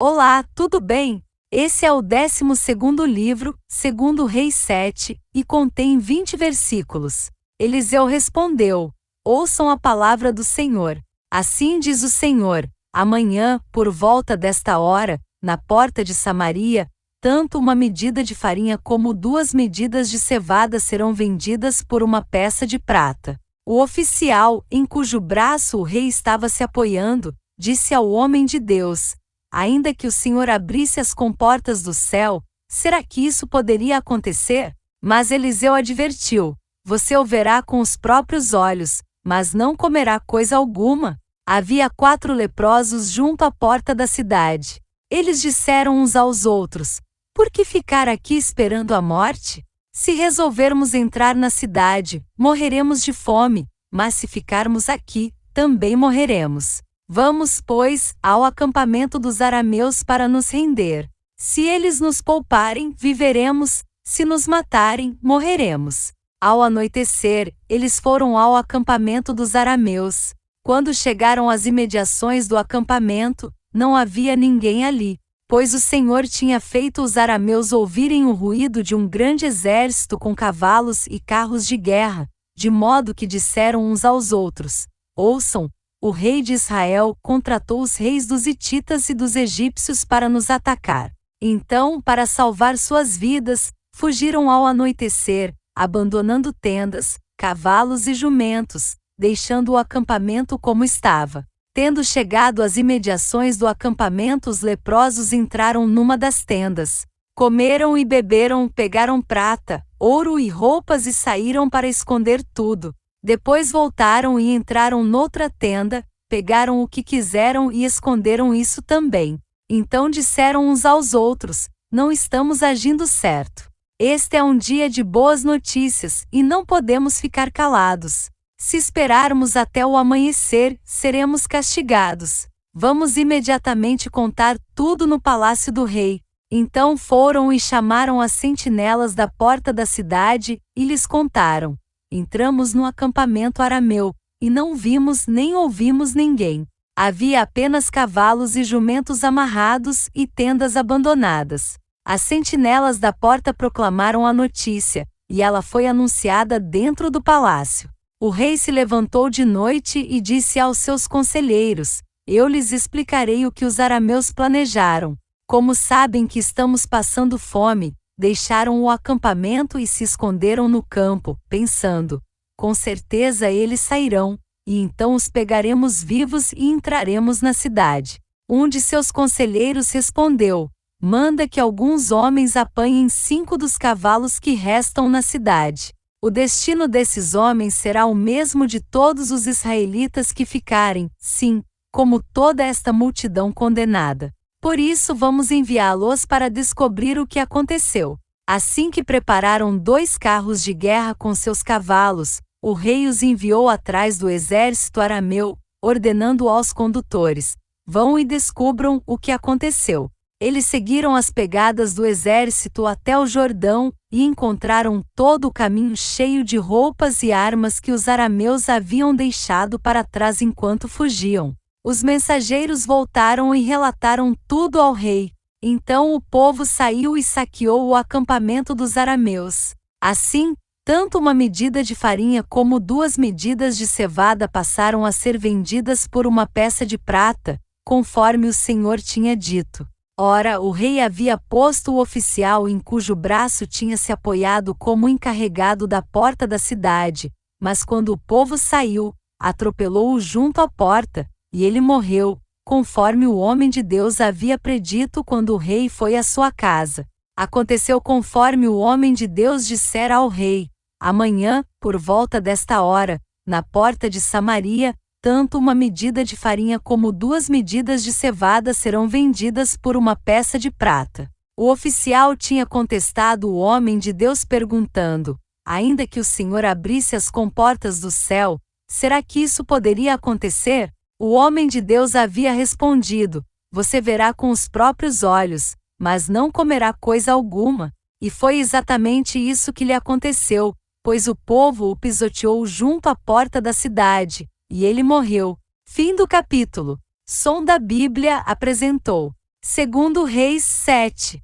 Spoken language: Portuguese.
Olá, tudo bem? Esse é o 12º livro, segundo Reis 7, e contém 20 versículos. Eliseu respondeu: Ouçam a palavra do Senhor. Assim diz o Senhor: amanhã, por volta desta hora, na porta de Samaria, tanto uma medida de farinha como 2 medidas de cevada serão vendidas por uma peça de prata. O oficial, em cujo braço o rei estava se apoiando, disse ao homem de Deus: ainda que o Senhor abrisse as comportas do céu, será que isso poderia acontecer? Mas Eliseu advertiu: você o verá com os próprios olhos, mas não comerá coisa alguma. Havia 4 leprosos junto à porta da cidade. Eles disseram uns aos outros: por que ficar aqui esperando a morte? Se resolvermos entrar na cidade, morreremos de fome, mas se ficarmos aqui, também morreremos. Vamos, pois, ao acampamento dos arameus para nos render. Se eles nos pouparem, viveremos, se nos matarem, morreremos. Ao anoitecer, eles foram ao acampamento dos arameus. Quando chegaram às imediações do acampamento, não havia ninguém ali, pois o Senhor tinha feito os arameus ouvirem o ruído de um grande exército com cavalos e carros de guerra, de modo que disseram uns aos outros: ouçam, o rei de Israel contratou os reis dos hititas e dos egípcios para nos atacar. Então, para salvar suas vidas, fugiram ao anoitecer, abandonando tendas, cavalos e jumentos, deixando o acampamento como estava. Tendo chegado às imediações do acampamento, os leprosos entraram numa das tendas. Comeram e beberam, pegaram prata, ouro e roupas e saíram para esconder tudo. Depois voltaram e entraram noutra tenda, pegaram o que quiseram e esconderam isso também. Então disseram uns aos outros: não estamos agindo certo. Este é um dia de boas notícias, e não podemos ficar calados. Se esperarmos até o amanhecer, seremos castigados. Vamos imediatamente contar tudo no palácio do rei. Então foram e chamaram as sentinelas da porta da cidade, e lhes contaram: entramos no acampamento arameu, e não vimos nem ouvimos ninguém. Havia apenas cavalos e jumentos amarrados e tendas abandonadas. As sentinelas da porta proclamaram a notícia, e ela foi anunciada dentro do palácio. O rei se levantou de noite e disse aos seus conselheiros: eu lhes explicarei o que os arameus planejaram. Como sabem que estamos passando fome, deixaram o acampamento e se esconderam no campo, pensando: com certeza eles sairão, e então os pegaremos vivos e entraremos na cidade. Um de seus conselheiros respondeu: manda que alguns homens apanhem 5 dos cavalos que restam na cidade. O destino desses homens será o mesmo de todos os israelitas que ficarem, sim, como toda esta multidão condenada. Por isso vamos enviá-los para descobrir o que aconteceu. Assim que prepararam 2 carros de guerra com seus cavalos, o rei os enviou atrás do exército arameu, ordenando aos condutores: vão e descubram o que aconteceu. Eles seguiram as pegadas do exército até o Jordão, e encontraram todo o caminho cheio de roupas e armas que os arameus haviam deixado para trás enquanto fugiam. Os mensageiros voltaram e relataram tudo ao rei. Então o povo saiu e saqueou o acampamento dos arameus. Assim, tanto uma medida de farinha como 2 medidas de cevada passaram a ser vendidas por uma peça de prata, conforme o Senhor tinha dito. Ora, o rei havia posto o oficial em cujo braço tinha se apoiado como encarregado da porta da cidade, mas quando o povo saiu, atropelou-o junto à porta, e ele morreu, conforme o homem de Deus havia predito quando o rei foi à sua casa. Aconteceu conforme o homem de Deus dissera ao rei: amanhã, por volta desta hora, na porta de Samaria, tanto uma medida de farinha como 2 medidas de cevada serão vendidas por uma peça de prata. O oficial tinha contestado o homem de Deus perguntando: ainda que o Senhor abrisse as comportas do céu, será que isso poderia acontecer? O homem de Deus havia respondido: você verá com os próprios olhos, mas não comerá coisa alguma. E foi exatamente isso que lhe aconteceu, pois o povo o pisoteou junto à porta da cidade, e ele morreu. Fim do capítulo. Som da Bíblia apresentou. Segundo Reis 7.